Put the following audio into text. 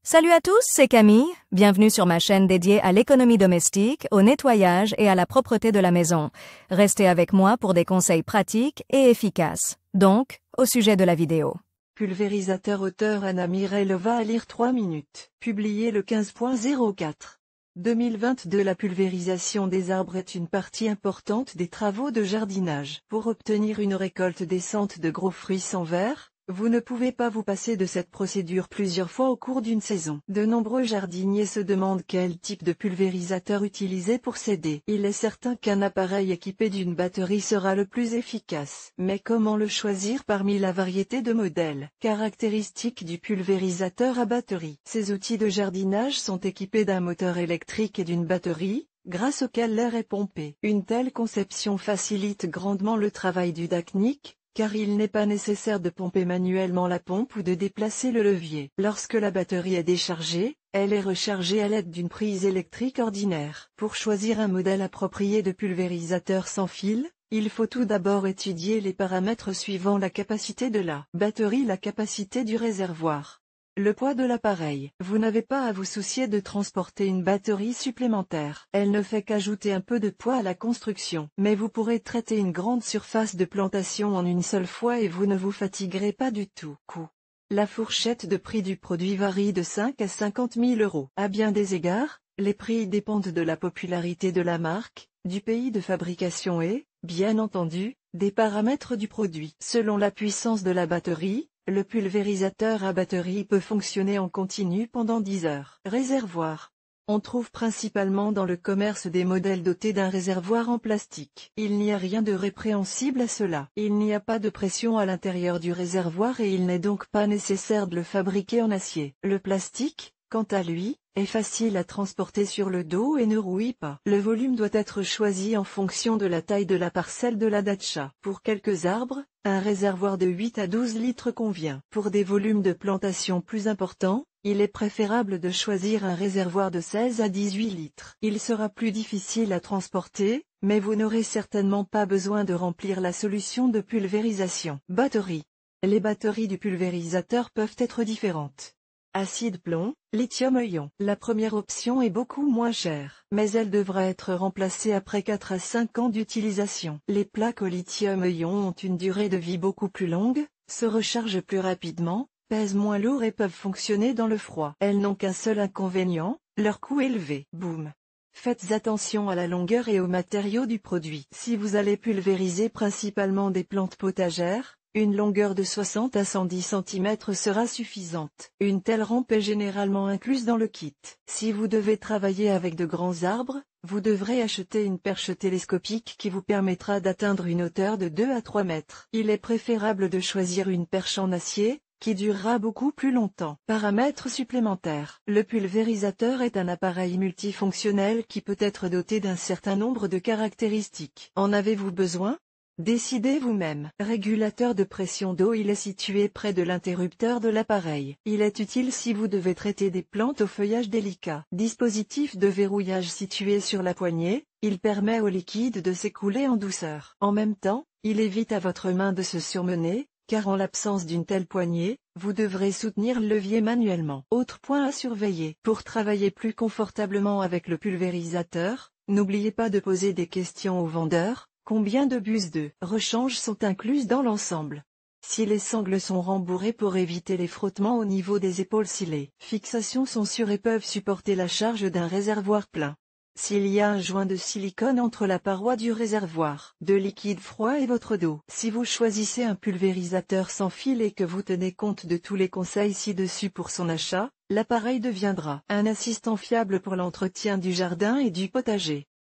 Salut à tous, c'est Camille. Bienvenue sur ma chaîne dédiée à l'économie domestique, au nettoyage et à la propreté de la maison. Restez avec moi pour des conseils pratiques et efficaces. Donc, au sujet de la vidéo. Pulvérisateur auteur Anna Mirailova à lire 3 minutes. Publié le 15.04. 2022. La pulvérisation des arbres est une partie importante des travaux de jardinage. Pour obtenir une récolte décente de gros fruits sans verre, vous ne pouvez pas vous passer de cette procédure plusieurs fois au cours d'une saison. De nombreux jardiniers se demandent quel type de pulvérisateur utiliser pour s'aider. Il est certain qu'un appareil équipé d'une batterie sera le plus efficace. Mais comment le choisir parmi la variété de modèles? Caractéristiques du pulvérisateur à batterie. Ces outils de jardinage sont équipés d'un moteur électrique et d'une batterie, grâce auquel l'air est pompé. Une telle conception facilite grandement le travail du dacnyte, car il n'est pas nécessaire de pomper manuellement la pompe ou de déplacer le levier. Lorsque la batterie est déchargée, elle est rechargée à l'aide d'une prise électrique ordinaire. Pour choisir un modèle approprié de pulvérisateur sans fil, il faut tout d'abord étudier les paramètres suivant: la capacité de la batterie, la capacité du réservoir, le poids de l'appareil. Vous n'avez pas à vous soucier de transporter une batterie supplémentaire. Elle ne fait qu'ajouter un peu de poids à la construction. Mais vous pourrez traiter une grande surface de plantation en une seule fois et vous ne vous fatiguerez pas du tout. Coût. La fourchette de prix du produit varie de 5 à 50 000 euros. À bien des égards, les prix dépendent de la popularité de la marque, du pays de fabrication et, bien entendu, des paramètres du produit. Selon la puissance de la batterie, le pulvérisateur à batterie peut fonctionner en continu pendant 10 heures. Réservoir. On trouve principalement dans le commerce des modèles dotés d'un réservoir en plastique. Il n'y a rien de répréhensible à cela. Il n'y a pas de pression à l'intérieur du réservoir et il n'est donc pas nécessaire de le fabriquer en acier. Le plastique, quant à lui, est facile à transporter sur le dos et ne rouille pas. Le volume doit être choisi en fonction de la taille de la parcelle de la datcha. Pour quelques arbres, un réservoir de 8 à 12 litres convient. Pour des volumes de plantation plus importants, il est préférable de choisir un réservoir de 16 à 18 litres. Il sera plus difficile à transporter, mais vous n'aurez certainement pas besoin de remplir la solution de pulvérisation. Batterie. Les batteries du pulvérisateur peuvent être différentes. Acide plomb, lithium-ion. La première option est beaucoup moins chère, mais elle devra être remplacée après 4 à 5 ans d'utilisation. Les plaques au lithium-ion ont une durée de vie beaucoup plus longue, se rechargent plus rapidement, pèsent moins lourd et peuvent fonctionner dans le froid. Elles n'ont qu'un seul inconvénient, leur coût élevé. Boum. Faites attention à la longueur et aux matériaux du produit. Si vous allez pulvériser principalement des plantes potagères, une longueur de 60 à 110 cm sera suffisante. Une telle rampe est généralement incluse dans le kit. Si vous devez travailler avec de grands arbres, vous devrez acheter une perche télescopique qui vous permettra d'atteindre une hauteur de 2 à 3 mètres. Il est préférable de choisir une perche en acier, qui durera beaucoup plus longtemps. Paramètres supplémentaires. Le pulvérisateur est un appareil multifonctionnel qui peut être doté d'un certain nombre de caractéristiques. En avez-vous besoin? Décidez vous-même. Régulateur de pression d'eau. Il est situé près de l'interrupteur de l'appareil. Il est utile si vous devez traiter des plantes au feuillage délicat. Dispositif de verrouillage situé sur la poignée, il permet au liquide de s'écouler en douceur. En même temps, il évite à votre main de se surmener, car en l'absence d'une telle poignée, vous devrez soutenir le levier manuellement. Autre point à surveiller. Pour travailler plus confortablement avec le pulvérisateur, n'oubliez pas de poser des questions au vendeur. Combien de buses de rechange sont incluses dans l'ensemble? Si les sangles sont rembourrées pour éviter les frottements au niveau des épaules, si les fixations sont sûres et peuvent supporter la charge d'un réservoir plein. S'il y a un joint de silicone entre la paroi du réservoir, de liquide froid et votre dos. Si vous choisissez un pulvérisateur sans fil et que vous tenez compte de tous les conseils ci-dessus pour son achat, l'appareil deviendra un assistant fiable pour l'entretien du jardin et du potager.